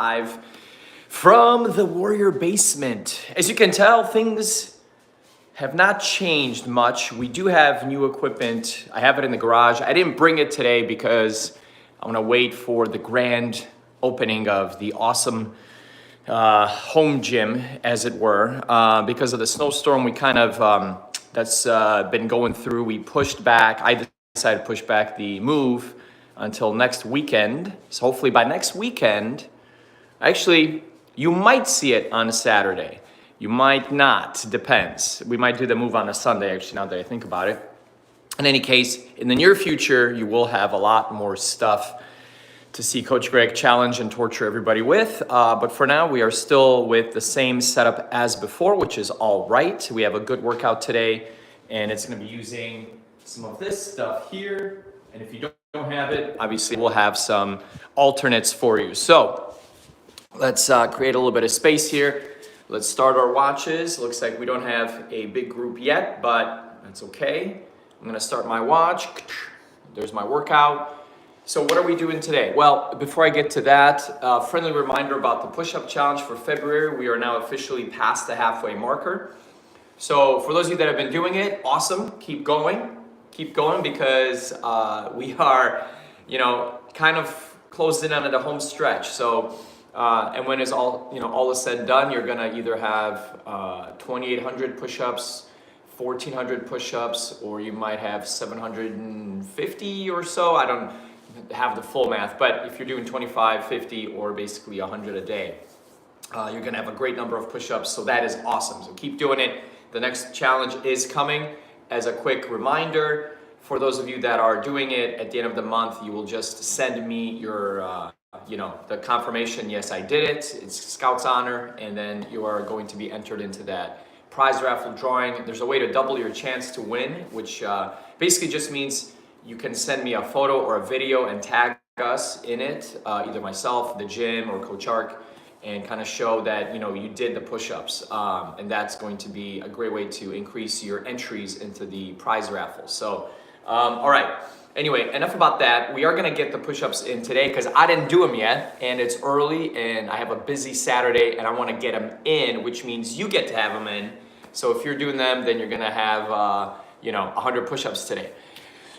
live from the Warrior Basement. As you can tell, things have not changed much. We do have new equipment. I have it in the garage. I didn't bring it today because I want to wait for the grand opening of the awesome home gym, as it were. Because of the snowstorm, we kind of, that's been going through. We pushed back. I decided to push back the move until next weekend. So hopefully by next weekend, actually, you might see it on a Saturday. You might not, depends. We might do the move on a Sunday, actually, now that I think about it. In any case, in the near future, you will have a lot more stuff to see Coach Greg challenge and torture everybody with. But for now, we are still with the same setup as before, which is all right. We have a good workout today, and it's gonna be using some of this stuff here. And if you don't have it, obviously we'll have some alternates for you. So let's create a little bit of space here. Let's start our watches. Looks like we don't have a big group yet, but that's okay. I'm gonna start my watch. There's my workout. So what are we doing today? Well, before I get to that, friendly reminder about the push-up challenge for February. We are now officially past the halfway marker. So for those of you that have been doing it, awesome, keep going. Keep going because we are, kind of closed in on the home stretch. So, and when it's all is said and done, you're gonna either have 2,800 push-ups, 1,400 push-ups, or you might have 750 or so. I don't have the full math, but if you're doing 25, 50, or basically 100 a day, you're gonna have a great number of push-ups. So that is awesome. So keep doing it. The next challenge is coming. As a quick reminder, for those of you that are doing it, at the end of the month, you will just send me your, the confirmation, yes, I did it. It's Scout's honor, and then you are going to be entered into that prize raffle drawing. There's a way to double your chance to win, which basically just means you can send me a photo or a video and tag us in it, either myself, the gym, or Coach Ark, and kind of show that you did the push-ups, and that's going to be a great way to increase your entries into the prize raffle. So, all right. Anyway, enough about that. We are gonna get the push-ups in today because I didn't do them yet, and it's early, and I have a busy Saturday, and I want to get them in, which means you get to have them in. So if you're doing them, then you're gonna have 100 push-ups today.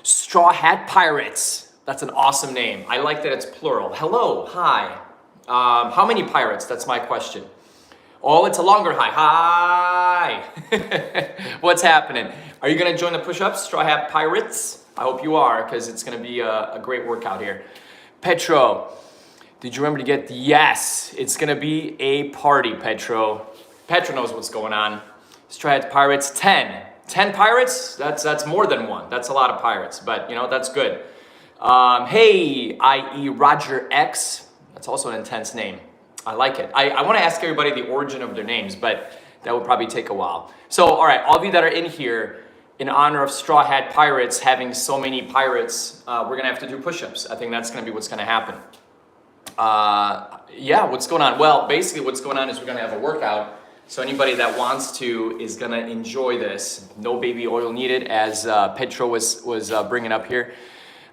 Straw Hat Pirates. That's an awesome name. I like that it's plural. Hello, hi. How many pirates? That's my question. Oh, it's a longer hi. Hi. What's happening? Are you gonna join the push-ups, Straw Hat Pirates? I hope you are, because it's gonna be a great workout here. Petro, did you remember to get the yes? It's gonna be a party, Petro. Petro knows what's going on. Straw Hat Pirates, 10. 10 pirates? That's more than one. That's a lot of pirates, but that's good. Hey, i.e. Roger X. That's also an intense name. I like it. I want to ask everybody the origin of their names, but that would probably take a while. So, all right, all of you that are in here, in honor of Straw Hat Pirates having so many pirates, we're going to have to do push-ups. I think that's going to be what's going to happen. Yeah, what's going on? Well, basically what's going on is we're going to have a workout. So anybody that wants to is going to enjoy this. No baby oil needed, as Petro was bringing up here.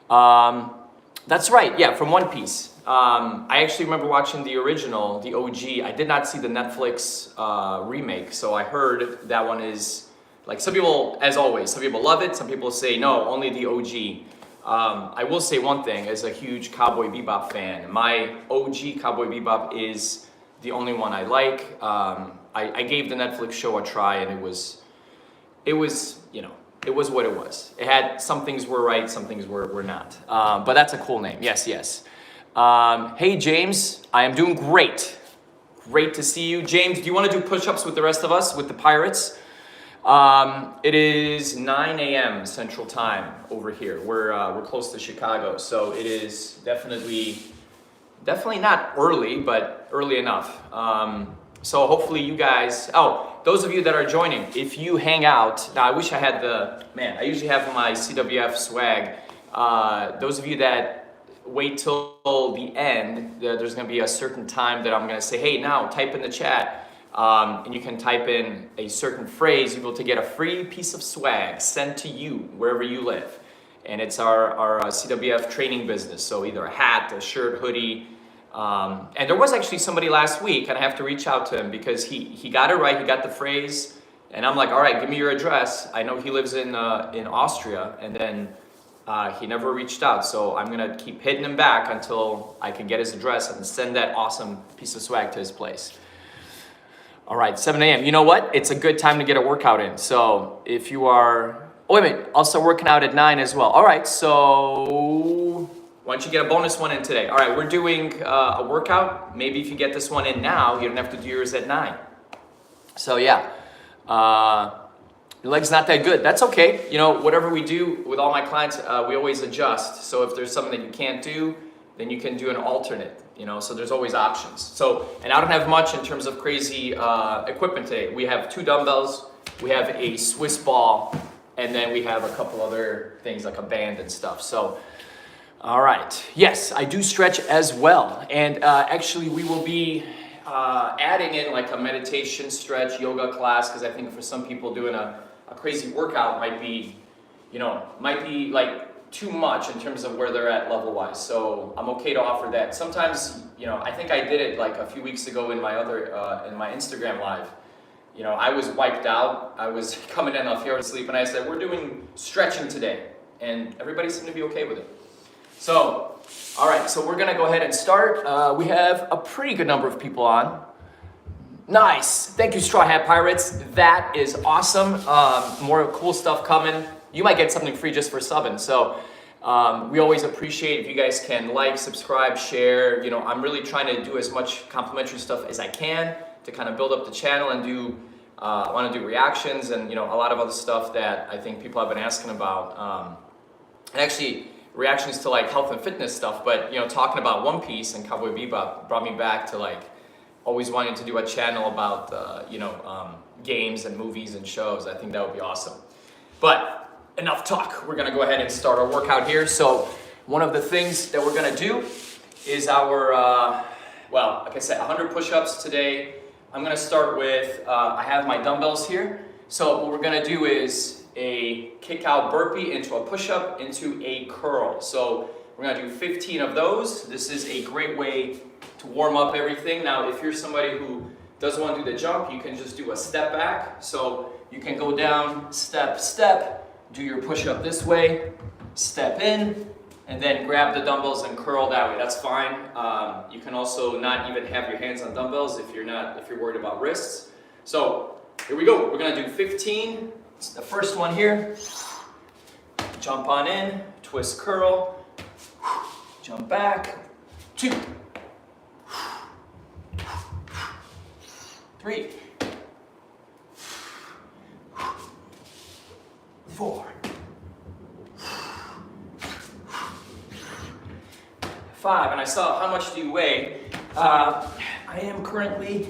That's right, yeah, from One Piece. I actually remember watching the original, the OG. I did not see the Netflix remake, so I heard that one is, like, some people, as always, some people love it, some people say no, only the OG. I will say one thing, as a huge Cowboy Bebop fan, my OG Cowboy Bebop is the only one I like. I gave the Netflix show a try, and it was it was what it was. It had, some things were right, some things were not. But that's a cool name, yes. Hey, James, I am doing great. Great to see you. James, do you want to do push-ups with the rest of us, with the Pirates? It is 9 a.m. Central Time over here. We're close to Chicago, so it is definitely not early, but early enough. So hopefully you guys, those of you that are joining, if you hang out, now I wish I had I usually have my CWF swag. Those of you that wait till the end, there's gonna be a certain time that I'm gonna say, hey, now type in the chat, and you can type in a certain phrase, you'll be able to get a free piece of swag sent to you wherever you live. And it's our CWF training business. So either a hat, a shirt, hoodie, And there was actually somebody last week, and I have to reach out to him because he got it right. He got the phrase, and I'm like, all right, give me your address. I know he lives in Austria, and then he never reached out. So I'm gonna keep hitting him back until I can get his address and send that awesome piece of swag to his place. All right, 7 a.m. You know what? It's a good time to get a workout in. So if you are, oh wait a minute, I'll start working out at 9 as well. All right, so why don't you get a bonus one in today? All right, we're doing a workout. Maybe if you get this one in now, you don't have to do yours at 9. So yeah, your leg's not that good. That's okay. You know, whatever we do with all my clients, we always adjust. So if there's something that you can't do, then you can do an alternate, you know, so there's always options. So, and I don't have much in terms of crazy equipment today. We have 2 dumbbells, we have a Swiss ball, and then we have a couple other things like a band and stuff. So, all right. Yes, I do stretch as well. And actually we will be adding in like a meditation stretch yoga class, because I think for some people doing a crazy workout might be, you know, might be like too much in terms of where they're at level wise. So I'm okay to offer that. Sometimes, you know, I think I did it like a few weeks ago in my other, in my Instagram live. You know, I was wiped out. I was coming in off your sleep and I said, we're doing stretching today. And everybody seemed to be okay with it. So, all right, so we're gonna go ahead and start. We have a pretty good number of people on. Nice, thank you Straw Hat Pirates. That is awesome. More cool stuff coming. You might get something free just for subbing. So we always appreciate if you guys can like, subscribe, share. You know, I'm really trying to do as much complimentary stuff as I can to kind of build up the channel and do, I want to do reactions and, you know, a lot of other stuff that I think people have been asking about. And actually, reactions to like health and fitness stuff, but, you know, talking about One Piece and Cowboy Bebop brought me back to like always wanting to do a channel about, you know, games and movies and shows. I think that would be awesome. But enough talk. We're gonna go ahead and start our workout here. So one of the things that we're gonna do is our, well, like I said, 100 push-ups today. I'm gonna start with, I have my dumbbells here. So what we're gonna do is a kick out burpee into a push-up into a curl. So we're gonna do 15 of those. This is a great way to warm up everything. Now, if you're somebody who doesn't want to do the jump, you can just do a step back. So you can go down, step, step, do your push-up this way, step in, and then grab the dumbbells and curl that way. That's fine. You can also not even have your hands on dumbbells if you're worried about wrists. So here we go. We're gonna do 15. It's the first one here. Jump on in, twist, curl, jump back. 2, 3, 4, 5, and I saw how much do you weigh. I am currently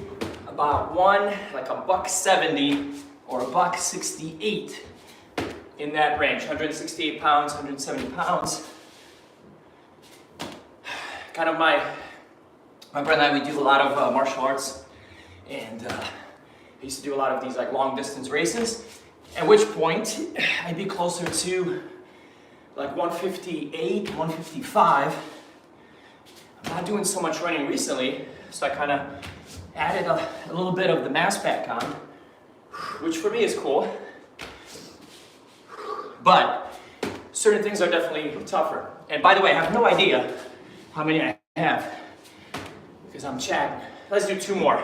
about like a $170 or a $168 in that range. 168 pounds, 170 pounds. Kind of my brother and I, we do a lot of martial arts, and I used to do a lot of these like long distance races. At which point, I'd be closer to like 158, 155. I'm not doing so much running recently, so I kind of added a little bit of the mass back on, which for me is cool. But certain things are definitely tougher. And by the way, I have no idea how many I have because I'm chatting. Let's do 2 more.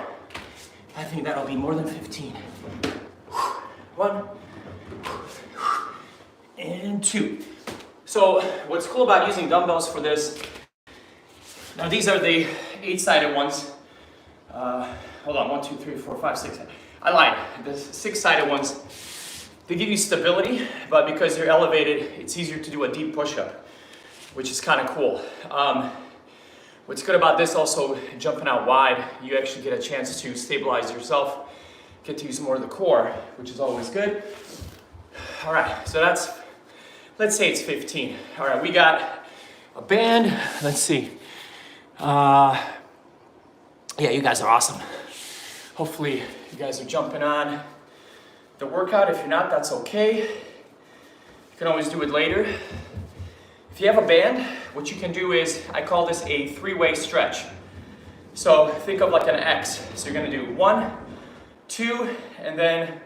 I think that'll be more than 15. 1 and 2. So what's cool about using dumbbells for this, now these are the 8-sided ones. Hold on, 1, 2, 3, 4, 5, 6. I lied, the 6-sided ones, they give you stability, but because they're elevated, it's easier to do a deep push-up, which is kind of cool. What's good about this also, jumping out wide, you actually get a chance to stabilize yourself, get to use more of the core, which is always good. All right, so that's, let's say it's 15. All right, we got a band. Let's see. Yeah, you guys are awesome. Hopefully you guys are jumping on the workout. If you're not, that's okay. You can always do it later. If you have a band, what you can do is, I call this a 3-way stretch. So think of like an X. So you're gonna do 1, 2, and then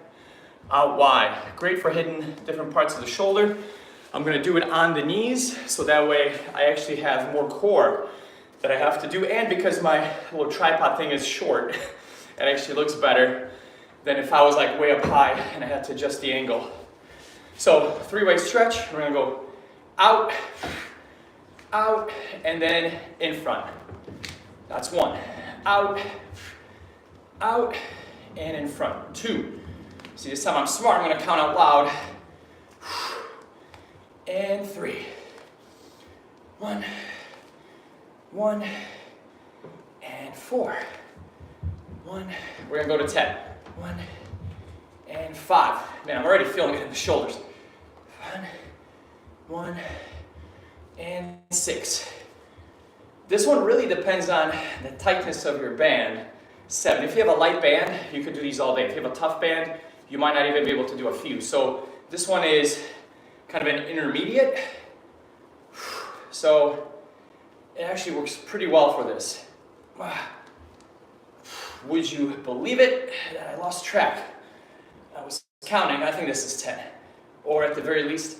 out wide. Great for hitting different parts of the shoulder. I'm gonna do it on the knees, so that way I actually have more core that I have to do, and because my little tripod thing is short, it actually looks better than if I was like way up high and I had to adjust the angle. So 3-way stretch, we're gonna go out, out, and then in front. That's 1. Out, out, and in front. 2. See, this time I'm smart, I'm gonna count out loud. And 3. 1, 1, and 4. 1, we're gonna go to 10. 1, and 5. Man, I'm already feeling it in the shoulders. 1, and 6. This one really depends on the tightness of your band. 7. If you have a light band, you could do these all day. If you have a tough band, you might not even be able to do a few. So this one is kind of an intermediate. So it actually works pretty well for this. Would you believe it that I lost track? I was counting, I think this is 10. Or at the very least,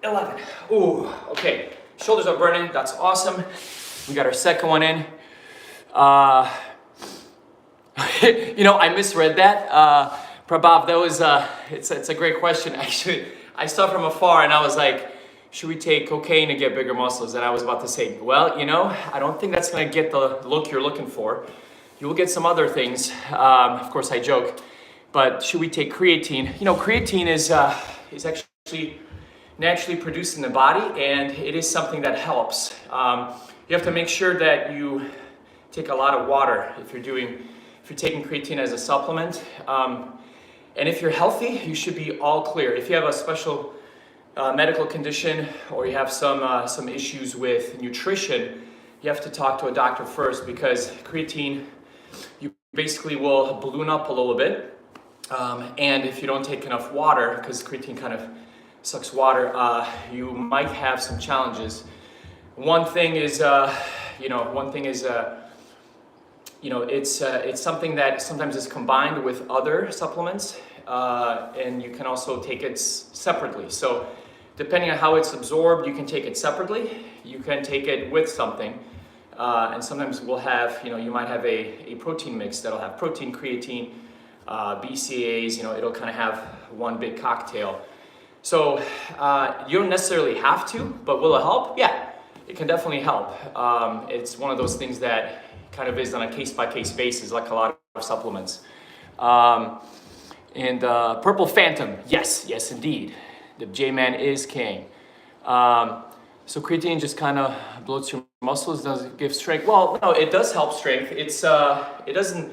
11. Ooh, okay. Shoulders are burning, that's awesome. We got our second one in. You know, I misread that. Prabhav, that was, it's a great question. Actually, I saw from afar and I was like, should we take cocaine to get bigger muscles? And I was about to say, well, you know, I don't think that's gonna get the look you're looking for. You will get some other things. Of course, I joke. But should we take creatine? You know, creatine is actually naturally produced in the body, and it is something that helps. You have to make sure that you take a lot of water if you're taking creatine as a supplement. And if you're healthy, you should be all clear. If you have a special medical condition or you have some issues with nutrition, you have to talk to a doctor first, because creatine, you basically will balloon up a little bit. And if you don't take enough water, because creatine kind of sucks water, you might have some challenges. One thing is, it's something that sometimes is combined with other supplements, and you can also take it separately. So depending on how it's absorbed, you can take it separately, you can take it with something, and sometimes we'll have, you might have a protein mix that'll have protein, creatine, BCAAs, it'll kind of have one big cocktail. So you don't necessarily have to, but will it help? Yeah, it can definitely help. It's one of those things that kind of is on a case-by-case basis, like a lot of supplements. And Purple Phantom, yes indeed. The J-Man is king. So creatine just kind of bloats your muscles, doesn't give strength. Well, no, it does help strength. It doesn't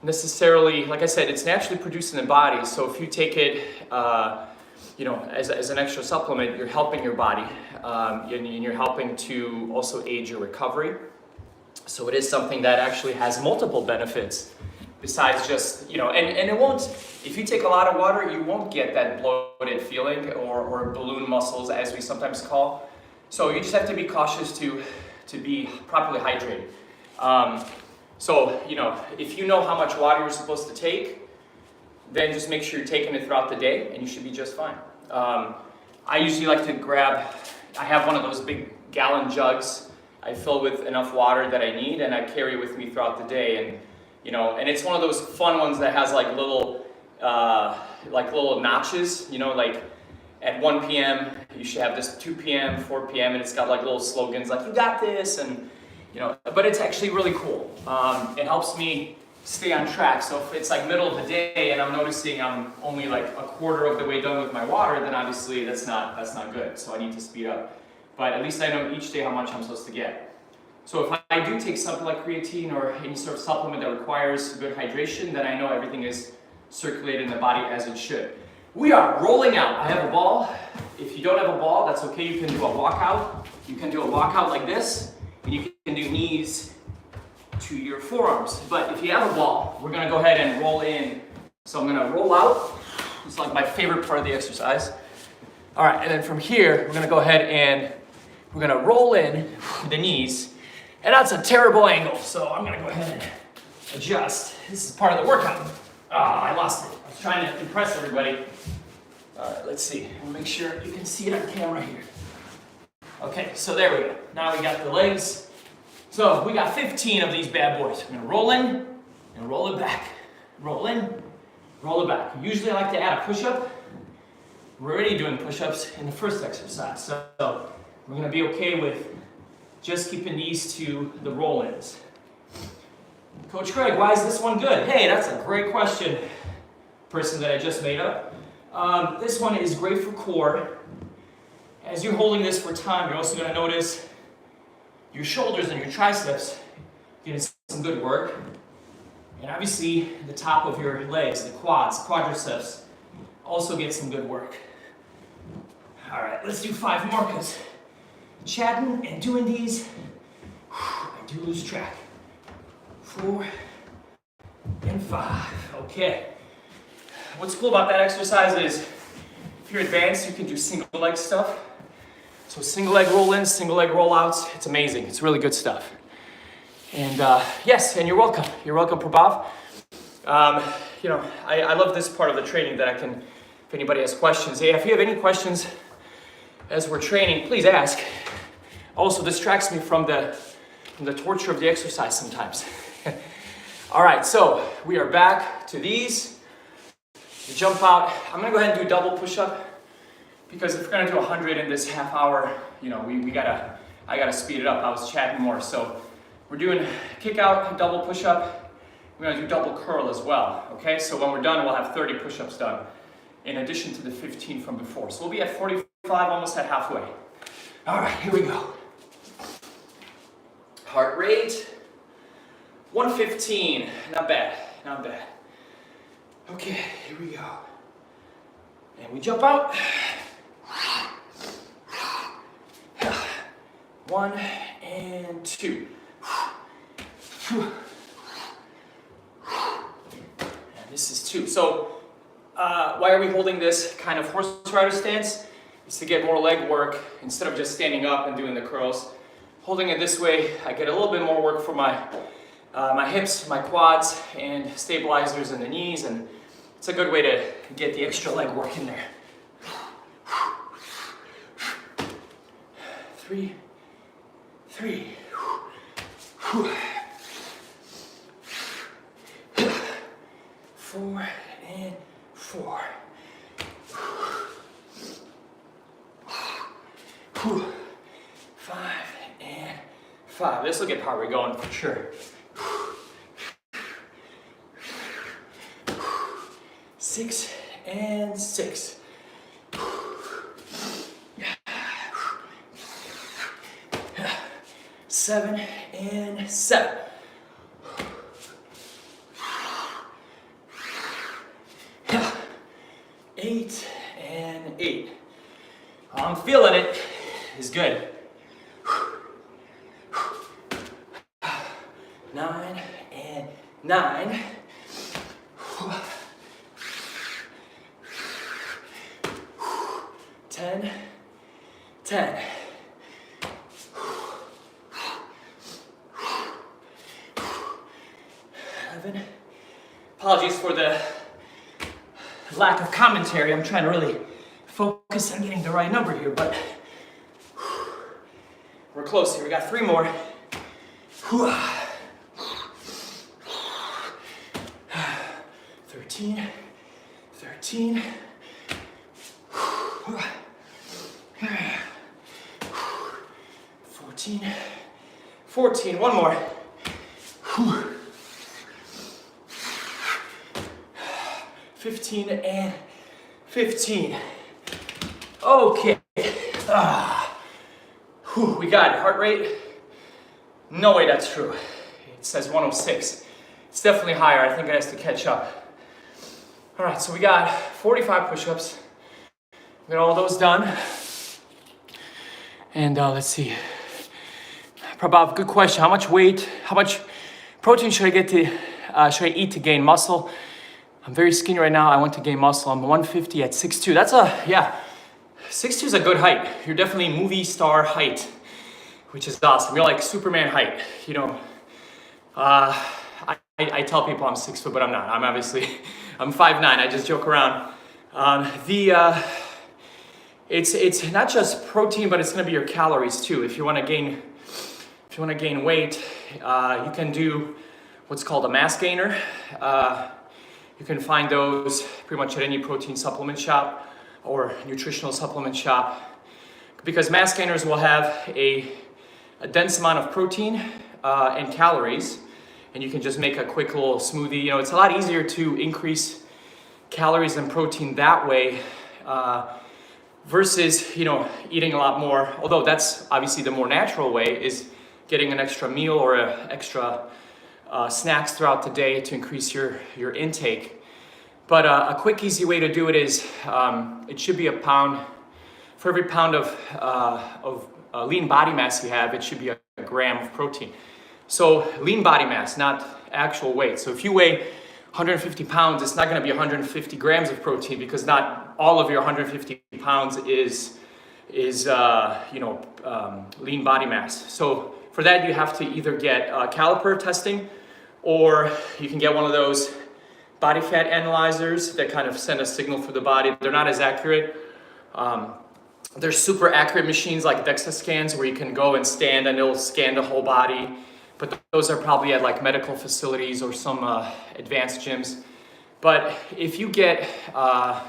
necessarily, like I said, it's naturally produced in the body. So if you take it, as an extra supplement, you're helping your body, and you're helping to also aid your recovery. So it is something that actually has multiple benefits besides just, and it won't, if you take a lot of water, you won't get that bloated feeling or balloon muscles, as we sometimes call. So you just have to be cautious to be properly hydrated. So, if you know how much water you're supposed to take, then just make sure you're taking it throughout the day and you should be just fine. I usually like to I have one of those big gallon jugs I fill with enough water that I need, and I carry with me throughout the day. And it's one of those fun ones that has like little notches, like at 1 p.m. you should have this, 2 p.m., 4 p.m., and it's got like little slogans like, you got this, and but it's actually really cool. It helps me stay on track. So if it's like middle of the day and I'm noticing I'm only like a quarter of the way done with my water, then obviously that's not good. So I need to speed up. But at least I know each day how much I'm supposed to get. So if I do take something like creatine or any sort of supplement that requires good hydration, then I know everything is circulated in the body as it should. We are rolling out. I have a ball. If you don't have a ball, that's okay. You can do a walkout. You can do a walkout like this, and you can do knees to your forearms. But if you have a ball, we're gonna go ahead and roll in. So I'm gonna roll out. It's like my favorite part of the exercise. All right, and then from here, we're gonna go ahead and we're gonna roll in the knees, And that's a terrible angle, so I'm gonna go ahead and adjust. This is part of the workout. Ah, I lost it. I was trying to impress everybody. All right, let's see. We'll make sure you can see it on camera here. Okay, so there we go. Now we got the legs. So we got 15 of these bad boys. I'm gonna roll in and roll it back. Roll in, roll it back. Usually I like to add a push-up. We're already doing push-ups in the first exercise, so we're gonna be okay with just keeping these to the roll-ins. Coach Craig, why is this one good? Hey, that's a great question, person that I just made up. This one is great for core. As you're holding this for time, you're also gonna notice your shoulders and your triceps getting some good work. And obviously, the top of your legs, the quads, quadriceps, also get some good work. All right, let's do 5 more, because chatting and doing these, I do lose track. 4 and 5. Okay. What's cool about that exercise is if you're advanced, you can do single leg stuff. So single leg roll-ins, single leg roll-outs, it's amazing. It's really good stuff. And yes, and you're welcome. You're welcome, Prabhav. You know, I love this part of the training that I can, if anybody has questions. Hey, if you have any questions as we're training, please ask. Also distracts me from the torture of the exercise sometimes. All right, so we are back to these. You jump out. I'm gonna go ahead and do a double push-up because if we're gonna do 100 in this half hour, you know, I gotta speed it up. I was chatting more, so we're doing kick out, double push-up. We're gonna do double curl as well, okay? So when we're done, we'll have 30 push-ups done in addition to the 15 from before. So we'll be at 45, almost at halfway. All right, here we go. Heart rate, 115, not bad, not bad. Okay, here we go. And we jump out. 1 and 2. And this is 2. So why are we holding this kind of horse rider stance? It's to get more leg work instead of just standing up and doing the curls. Holding it this way, I get a little bit more work for my hips, my quads, and stabilizers in the knees, and it's a good way to get the extra leg work in there. 3, 4 and 4. 5 and 5. This will get heart rate going for sure. 6 and 6. 7 and 7. 8 and 8. I'm feeling it. It's good. 9 and 9. 10, 10. 11. Apologies for the lack of commentary. I'm trying to really focus on getting the right number here, but we're close here. We got 3 more. 13, 13. 14, 14. One more. 15 and 15. Okay. We got it. Heart rate. No way that's true. It says 106. It's definitely higher. I think it has to catch up. All right, so we got 45 push-ups. We got all those done. And let's see. Prabhav, good question. How much protein should I eat to gain muscle? I'm very skinny right now. I want to gain muscle. I'm 150 at 6'2". 6'2" is a good height. You're definitely movie star height. which is awesome. You're like Superman height, you know. I tell people I'm 6 foot, but I'm not. I'm obviously, I'm 5'9". I just joke around. It's not just protein, but it's going to be your calories too. If you want to gain weight, you can do what's called a mass gainer. You can find those pretty much at any protein supplement shop or nutritional supplement shop, because mass gainers will have a dense amount of protein and calories, and you can just make a quick little smoothie. You know, it's a lot easier to increase calories and protein that way versus, you know, eating a lot more. Although that's obviously the more natural way, is getting an extra meal or extra snacks throughout the day to increase your intake. But a quick, easy way to do it is it should be a pound. For every pound of lean body mass you have, it should be a gram of protein. So lean body mass, not actual weight. So if you weigh 150 pounds, it's not going to be 150 grams of protein, because not all of your 150 pounds is lean body mass. So for that, you have to either get caliper testing, or you can get one of those body fat analyzers that kind of send a signal through the body. They're not as accurate. There's super accurate machines like DEXA scans where you can go and stand and it'll scan the whole body. But those are probably at like medical facilities or some advanced gyms. But if you get,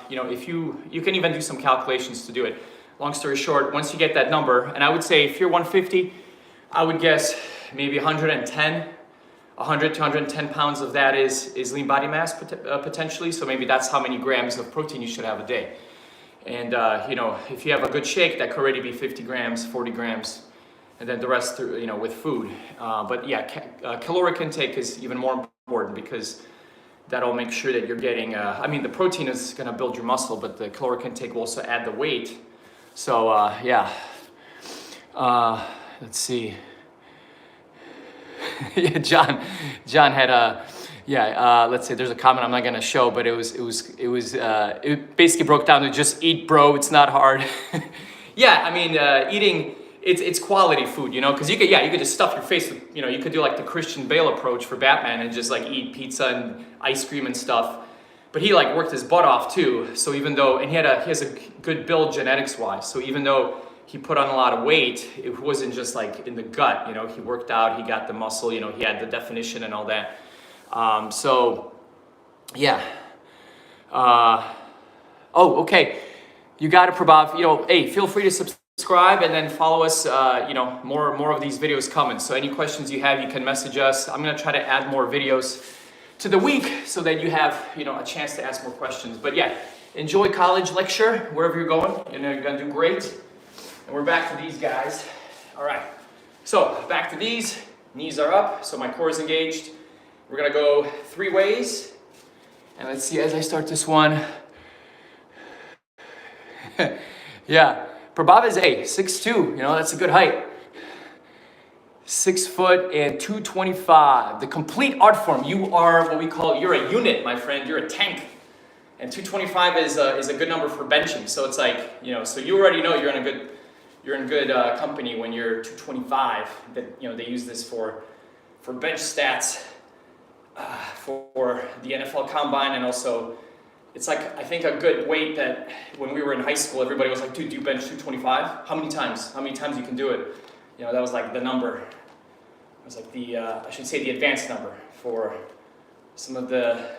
if you can even do some calculations to do it. Long story short, once you get that number, and I would say if you're 150, I would guess maybe 100 to 110 pounds of that is lean body mass potentially. So maybe that's how many grams of protein you should have a day. And if you have a good shake, that could already be 50 grams, 40 grams, and then the rest, with food. But yeah, caloric intake is even more important, because that'll make sure that you're getting, the protein is gonna build your muscle, but the caloric intake will also add the weight. So let's see. Yeah, John had let's say there's a comment I'm not gonna show, but it basically broke down to just eat, bro. It's not hard. Yeah, eating, it's quality food, because you could just stuff your face with, you could do like the Christian Bale approach for Batman and just like eat pizza and ice cream and stuff. But he like worked his butt off too. So even though, and he has a good build genetics wise. So even though he put on a lot of weight, it wasn't just like in the gut, he worked out, he got the muscle, he had the definition and all that. Okay. You got it, Prabhav. Hey, feel free to subscribe and then follow us. More of these videos coming. So any questions you have, you can message us. I'm gonna try to add more videos to the week so that you have, a chance to ask more questions. But yeah, enjoy college lecture wherever you're going. You're gonna do great. And we're back to these guys. All right. So back to these. Knees are up. So my core is engaged. We're gonna go 3 ways. And let's see as I start this one. Yeah, Prabhav is 6'2", that's a good height. 6 foot and 225. The complete art form. You are you're a unit, my friend. You're a tank. And 225 is a good number for benching. So it's like, so you already know you're in good company when you're 225. That they use this for bench stats for the NFL Combine, and also it's like, I think a good weight that when we were in high school, everybody was like, dude, do you bench 225? How many times you can do it? That was like the number. It was like the advanced number for some of the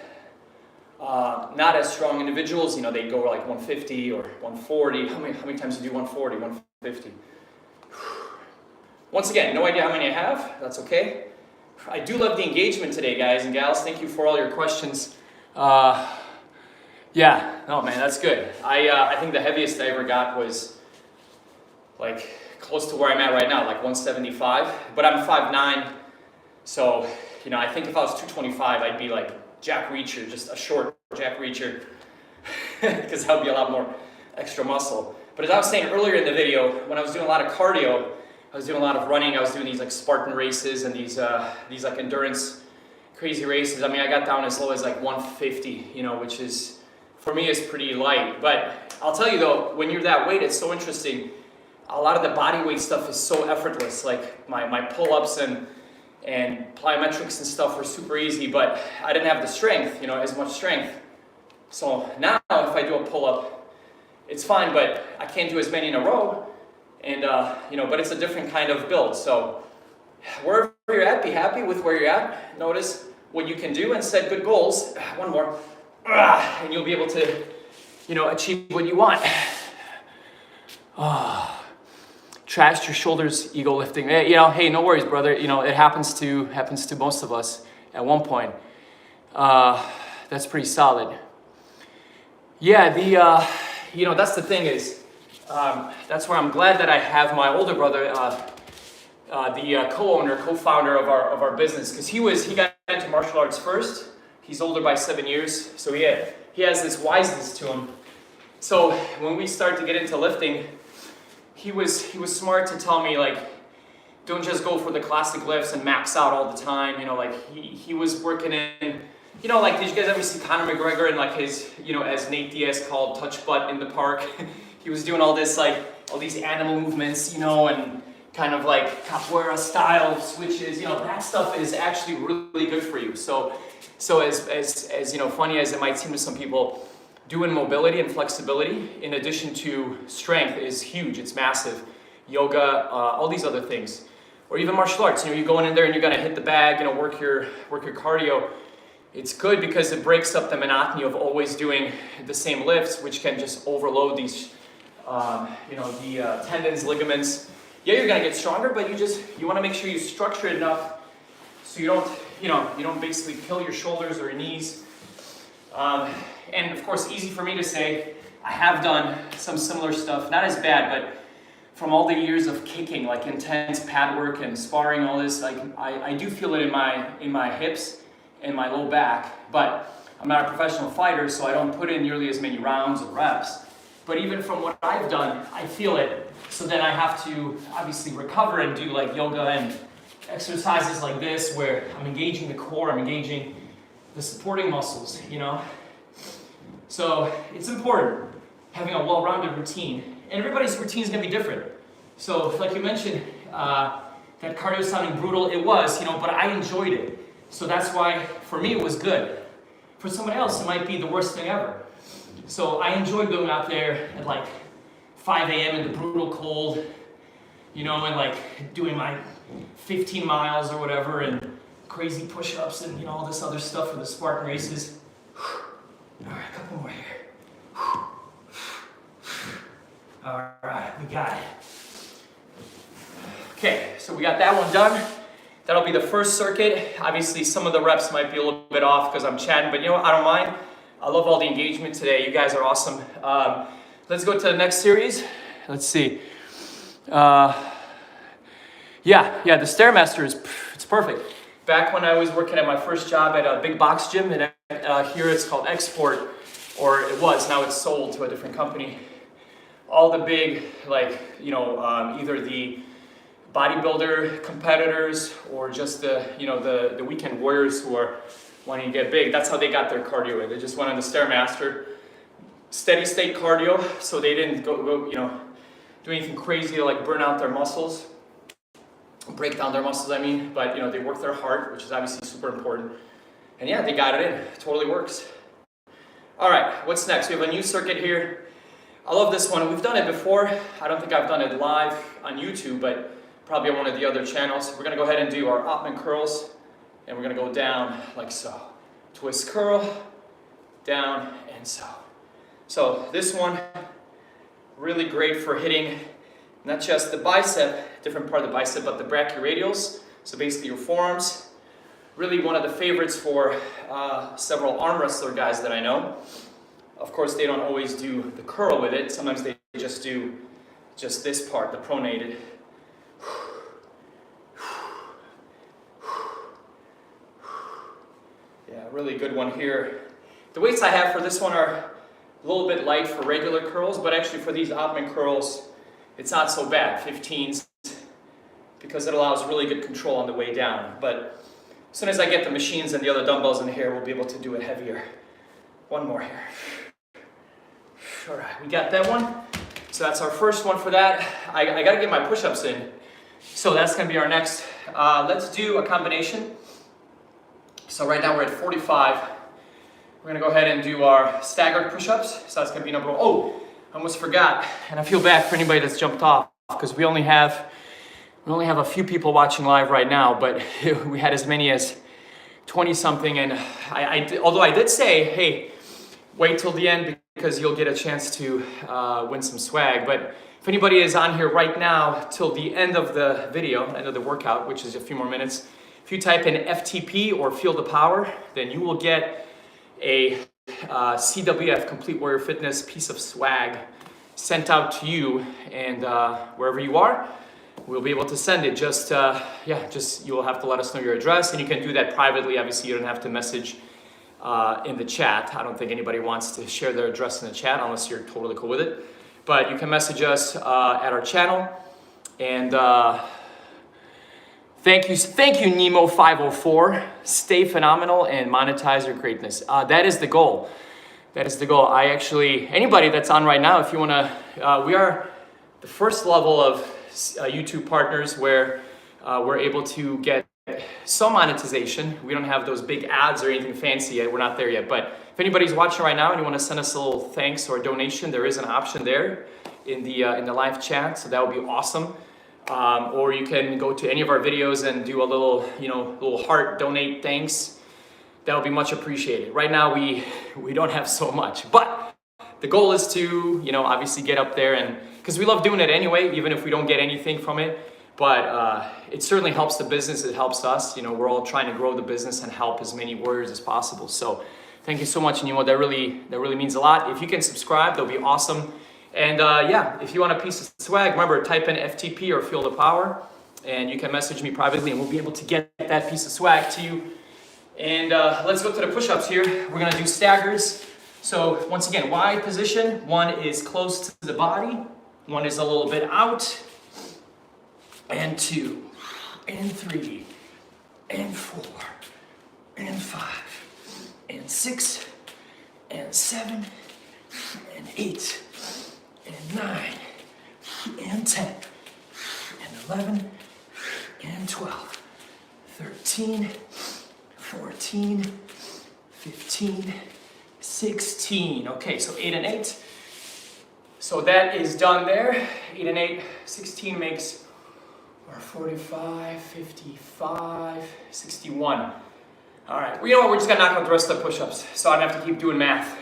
not as strong individuals. They go like 150 or 140. How many times do you do 140, 150? Once again, no idea how many I have. That's okay. I do love the engagement today, guys and gals. Thank you for all your questions. That's good. I think the heaviest I ever got was like close to where I'm at right now, like 175. But I'm 5'9", so I think if I was 225, I'd be like Jack Reacher, just a short Jack Reacher, because that would be a lot more extra muscle. But as I was saying earlier in the video, when I was doing a lot of cardio, I was doing a lot of running. I was doing these like Spartan races and these like endurance crazy races. I got down as low as like 150, which is, for me, is pretty light. But I'll tell you though, when you're that weight, it's so interesting. a lot of the body weight stuff is so effortless. Like my pull-ups and plyometrics and stuff were super easy, but I didn't have the strength, as much strength. So now if I do a pull-up, it's fine, but I can't do as many in a row. And, but it's a different kind of build. So wherever you're at, be happy with where you're at. Notice what you can do and set good goals. One more. And you'll be able to, achieve what you want. Trashed your shoulders, ego lifting. Hey, no worries, brother. It happens to most of us at one point. That's pretty solid. Yeah, that's the thing is, that's where I'm glad that I have my older brother, the co-founder of our business, because he got into martial arts first. He's older by 7 years, so he has this wiseness to him. So when we start to get into lifting, he was smart to tell me, like, don't just go for the classic lifts and max out all the time. He was working in, did you guys ever see Conor McGregor and like his, as Nate Diaz called, touch butt in the park? He was doing all this, all these animal movements, and kind of like capoeira style switches. That stuff is actually really good for you. So as funny as it might seem to some people, doing mobility and flexibility in addition to strength is huge. It's massive. Yoga, all these other things, or even martial arts. You're going in there and you're gonna hit the bag, work your cardio. It's good because it breaks up the monotony of always doing the same lifts, which can just overload these, the tendons, ligaments. Yeah, you're gonna get stronger, but you want to make sure you structure it enough so you don't basically kill your shoulders or your knees. And of course, easy for me to say. I have done some similar stuff, not as bad, but from all the years of kicking, like intense pad work and sparring, all this, I do feel it in my hips and my low back. But I'm not a professional fighter, so I don't put in nearly as many rounds or reps. But even from what I've done, I feel it. So then I have to obviously recover and do like yoga and exercises like this, where I'm engaging the core, I'm engaging the supporting muscles, So it's important having a well-rounded routine, and everybody's routine is gonna be different. So like you mentioned, that cardio sounding brutal, it was, but I enjoyed it. So that's why for me it was good. For someone else, it might be the worst thing ever. So I enjoyed going out there at like 5 a.m. in the brutal cold, and like doing my 15 miles or whatever, and crazy push-ups and all this other stuff for the Spartan races. All right, a couple more here. All right, we got it. Okay, so we got that one done. That'll be the first circuit. Obviously, some of the reps might be a little bit off because I'm chatting, but I don't mind. I love all the engagement today. You guys are awesome. Let's go to the next series. Let's see. The Stairmaster it's perfect. Back when I was working at my first job at a big box gym, and here it's called Export, or it was, now it's sold to a different company. All the big, either the bodybuilder competitors or just the weekend warriors who are wanting to get big, that's how they got their cardio in. They just went on the Stairmaster, steady state cardio, so they didn't go do anything crazy to like burn out their muscles. Break down their muscles, but they work their heart, which is obviously super important. And yeah, they got it in. It totally works. All right, what's next? We have a new circuit here. I love this one. We've done it before. I don't think I've done it live on YouTube, but probably on one of the other channels. We're gonna go ahead and do our Ottman curls, and we're gonna go down like so. Twist curl, down and so. So this one, really great for hitting not just the bicep, different part of the bicep, but the brachioradials, so basically your forearms. Really one of the favorites for several arm wrestler guys that I know. Of course, they don't always do the curl with it. Sometimes they just do just this part, the pronated. Yeah, really good one here. The weights I have for this one are a little bit light for regular curls, but actually for these Ottman curls, it's not so bad, 15s, because it allows really good control on the way down. But as soon as I get the machines and the other dumbbells in here, we'll be able to do it heavier. One more here. All right, we got that one. So that's our first one for that. I gotta get my push-ups in. So that's gonna be our next. Let's do a combination. So right now we're at 45. We're gonna go ahead and do our staggered push-ups. So that's gonna be number one. Oh, I almost forgot. And I feel bad for anybody that's jumped off because we only have a few people watching live right now, but we had as many as 20 something. And although I did say, hey, wait till the end because you'll get a chance to win some swag. But if anybody is on here right now till the end of the video, end of the workout, which is a few more minutes, if you type in FTP or Feel the Power, then you will get a CWF, Complete Warrior Fitness, piece of swag sent out to you, and wherever you are, we'll be able to send it. Just you will have to let us know your address, and you can do that privately. Obviously, you don't have to message in the chat. I don't think anybody wants to share their address in the chat unless you're totally cool with it. But you can message us at our channel, and thank you Nemo504. Stay phenomenal and monetize your greatness. That is the goal. That is the goal. Anybody that's on right now, if you wanna, we are the first level of YouTube partners where we're able to get some monetization. We don't have those big ads or anything fancy yet. We're not there yet. But if anybody's watching right now and you want to send us a little thanks or a donation, there is an option there in the live chat. So that would be awesome. Or you can go to any of our videos and do a little heart donate thanks. That would be much appreciated. Right now we don't have so much, but the goal is to obviously get up there, and because we love doing it anyway, even if we don't get anything from it. But it certainly helps the business. It helps us. We're all trying to grow the business and help as many warriors as possible. So thank you so much, Nemo. That really means a lot. If you can subscribe, that'll be awesome. And if you want a piece of swag, remember, type in FTP or Feel the Power, and you can message me privately, and we'll be able to get that piece of swag to you. And let's go to the push-ups here. We're gonna do staggers. So once again, wide position. One is close to the body. One is a little bit out. And 2, and 3, and 4, and 5, and 6, and 7, and 8, and 9, and 10, and 11, and 12, 13, 14, 15, 16. Okay, so 8 and 8. So that is done there. 8 and 8, 16 makes or 45, 55, 61. All right, well, you know what? We're just gonna knock out the rest of the push-ups, so I don't have to keep doing math.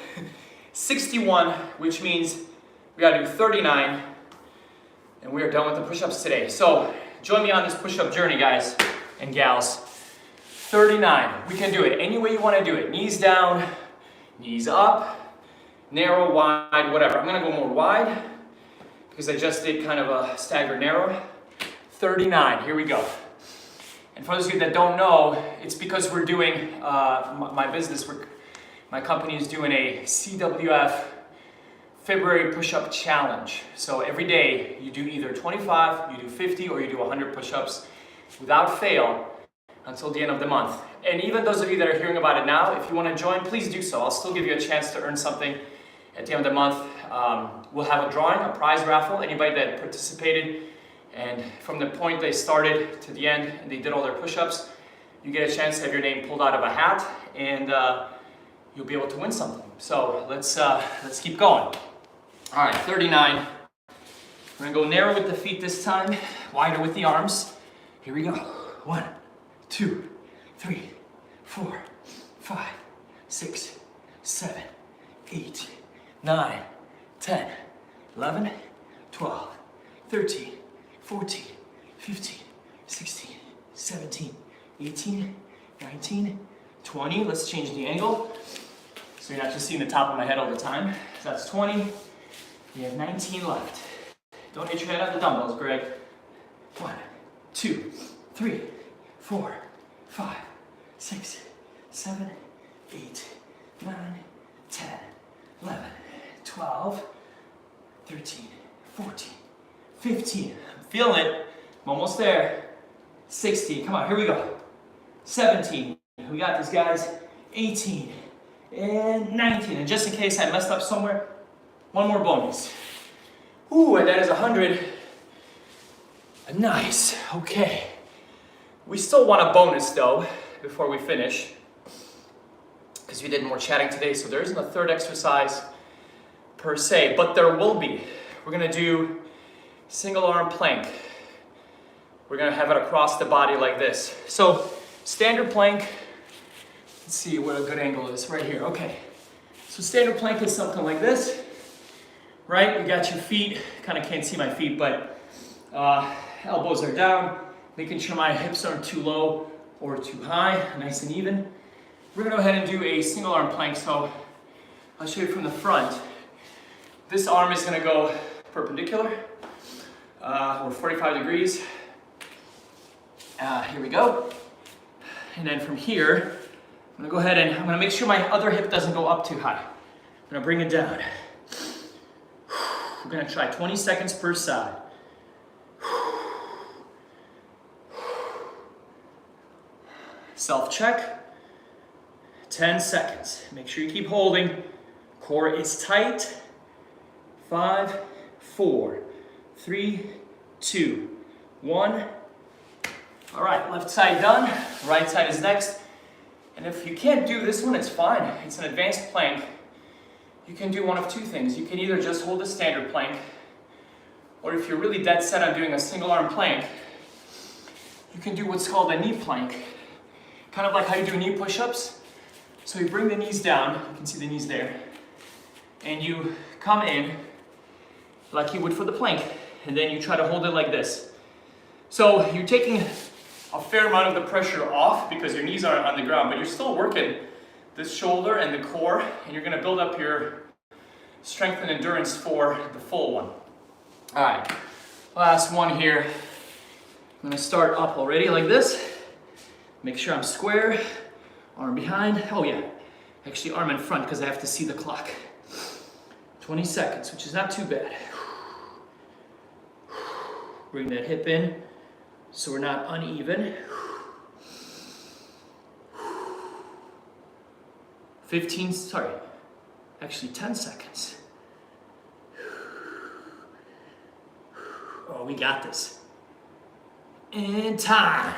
61, which means we gotta do 39, and we are done with the push-ups today. So join me on this push-up journey, guys and gals. 39, we can do it any way you wanna do it. Knees down, knees up, narrow, wide, whatever. I'm gonna go more wide because I just did kind of a staggered narrow. 39, here we go. And for those of you that don't know, it's because we're doing, my company is doing a CWF February push-up challenge. So every day you do either 25, you do 50, or you do 100 push-ups without fail until the end of the month. And even those of you that are hearing about it now, if you want to join, please do so. I'll still give you a chance to earn something at the end of the month. We'll have a drawing, a prize raffle. Anybody that participated and from the point they started to the end and they did all their push-ups, you get a chance to have your name pulled out of a hat, and you'll be able to win something. So let's keep going. All right, 39. We're gonna go narrow with the feet this time, wider with the arms. Here we go. 1, 2, 3, 4, 5, 6, 7, 8, 9, 10, 11, 12, 13, 14, 15, 16, 17, 18, 19, 20. Let's change the angle so you're not just seeing the top of my head all the time. So that's 20. You have 19 left. Don't hit your head on the dumbbells, Greg. 1, 2, 3, 4, 5, 6, 7, 8, 9, 10, 11, 12, 13, 14, 15. I'm feeling it. I'm almost there. 16. Come on, here we go. 17. We got this, guys. 18 and 19. And just in case I messed up somewhere, one more bonus. Ooh, and that is 100. Nice, okay. We still want a bonus though, before we finish, because we did more chatting today, so there isn't a third exercise per se, but there will be. We're gonna do single arm plank. We're gonna have it across the body like this. So, standard plank, let's see what a good angle is, right here, okay. So standard plank is something like this, right? You got your feet, kind of can't see my feet, but elbows are down, making sure my hips aren't too low or too high, nice and even. We're gonna go ahead and do a single arm plank, so I'll show you from the front. This arm is gonna go perpendicular, or 45 degrees. Here we go. And then from here, I'm gonna go ahead and I'm gonna make sure my other hip doesn't go up too high. I'm gonna bring it down. We're gonna try 20 seconds per side. Self-check, 10 seconds. Make sure you keep holding. Core is tight. 5, 4, 3, 2, 1. All right, left side done. Right side is next. And if you can't do this one, it's fine. It's an advanced plank. You can do one of two things. You can either just hold a standard plank, or if you're really dead set on doing a single arm plank, you can do what's called a knee plank. Kind of like how you do knee push-ups. So you bring the knees down, you can see the knees there, and you come in like you would for the plank, and then you try to hold it like this. So you're taking a fair amount of the pressure off because your knees aren't on the ground, but you're still working this shoulder and the core, and you're gonna build up your strength and endurance for the full one. All right, last one here. I'm gonna start up already like this. Make sure I'm square, arm behind. Oh yeah, actually arm in front because I have to see the clock. 20 seconds, which is not too bad. Bring that hip in so we're not uneven. 10 seconds. Oh, we got this. And time.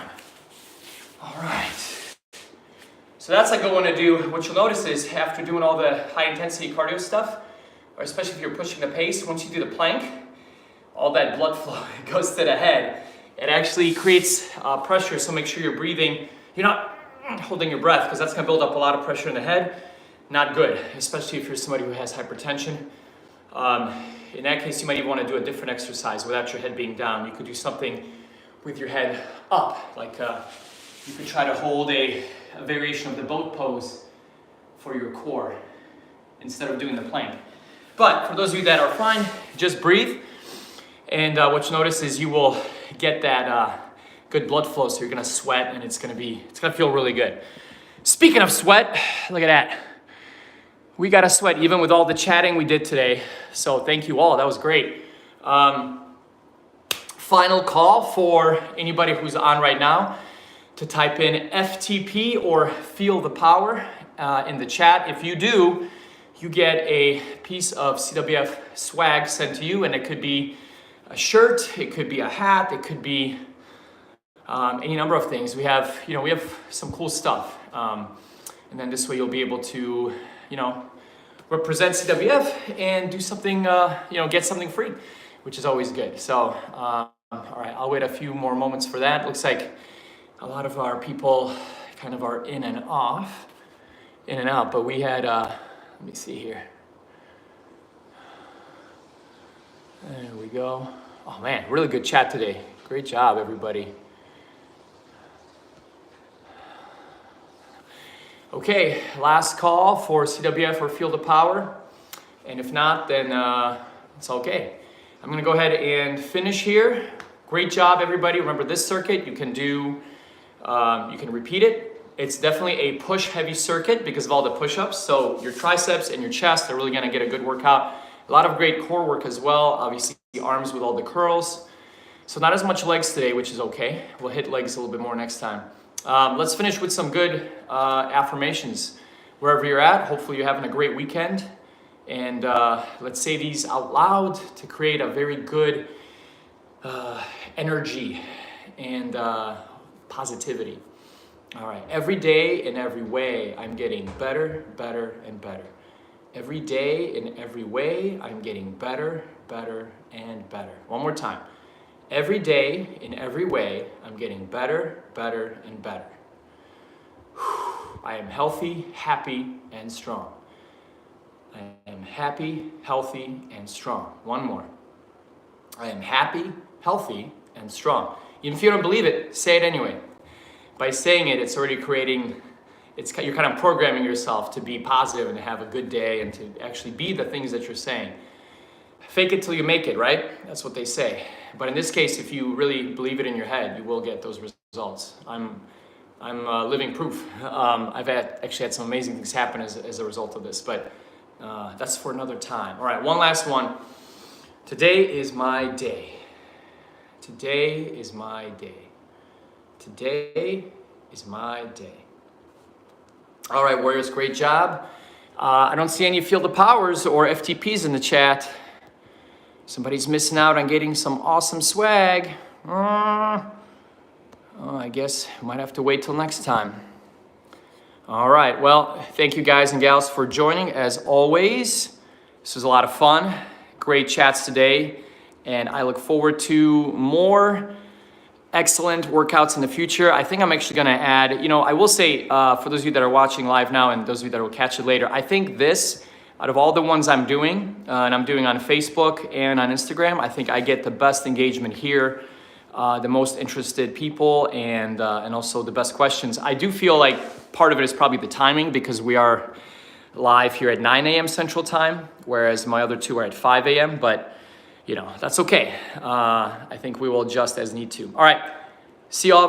All right. So that's a good one to do. What you'll notice is after doing all the high intensity cardio stuff, or especially if you're pushing the pace, once you do the plank, all that blood flow goes to the head. It actually creates pressure, so make sure you're breathing. You're not holding your breath because that's gonna build up a lot of pressure in the head. Not good, especially if you're somebody who has hypertension. In that case, you might even want to do a different exercise without your head being down. You could do something with your head up, like you could try to hold a variation of the boat pose for your core instead of doing the plank. But for those of you that are fine, just breathe. And what you notice is you will get that good blood flow, so you're gonna sweat and it's gonna feel really good. Speaking of sweat, look at that. We got to sweat even with all the chatting we did today. So thank you all, that was great. Final call for anybody who's on right now to type in FTP or Feel the Power in the chat. If you do, you get a piece of CWF swag sent to you, and it could be a shirt, it could be a hat, it could be any number of things. We have some cool stuff. And then this way you'll be able to, represent CWF and do something, get something free, which is always good. So, all right, I'll wait a few more moments for that. Looks like a lot of our people kind of are in and out, but we had, let me see here. There we go. Oh man, really good chat today. Great job, everybody. Okay, last call for CWF or Feel the Power. And if not, then it's okay. I'm gonna go ahead and finish here. Great job, everybody. Remember this circuit, you can do, you can repeat it. It's definitely a push heavy circuit because of all the push-ups. So your triceps and your chest are really gonna get a good workout. A lot of great core work as well. Obviously the arms with all the curls. So not as much legs today, which is okay. We'll hit legs a little bit more next time. Let's finish with some good affirmations. Wherever you're at, hopefully you're having a great weekend. And let's say these out loud to create a very good energy and positivity. All right, every day in every way, I'm getting better, better, and better. Every day in every way, I'm getting better, better, and better. One more time. Every day in every way, I'm getting better, better, and better. I am healthy, happy, and strong. I am happy, healthy, and strong. One more. I am happy, healthy, and strong. Even if you don't believe it, say it anyway. By saying it, it's already creating, you're kind of programming yourself to be positive and to have a good day and to actually be the things that you're saying. Fake it till you make it, right? That's what they say. But in this case, if you really believe it in your head, you will get those results. I'm living proof. I've actually had some amazing things happen as a result of this, but that's for another time. All right, one last one. Today is my day. Today is my day. Today is my day. All right, Warriors, great job. I don't see any Field of Powers or FTPs in the chat. Somebody's missing out on getting some awesome swag. I guess we might have to wait till next time. All right, well, thank you guys and gals for joining as always. This was a lot of fun. Great chats today. And I look forward to more excellent workouts in the future. I think I'm actually gonna add, I will say, for those of you that are watching live now and those of you that will catch it later, I think this, out of all the ones I'm doing, and I'm doing on Facebook and on Instagram, I think I get the best engagement here, the most interested people, and also the best questions. I do feel like part of it is probably the timing because we are live here at 9 a.m. Central Time, whereas my other two are at 5 a.m., but that's okay. I think we will adjust as need to. All right, see y'all.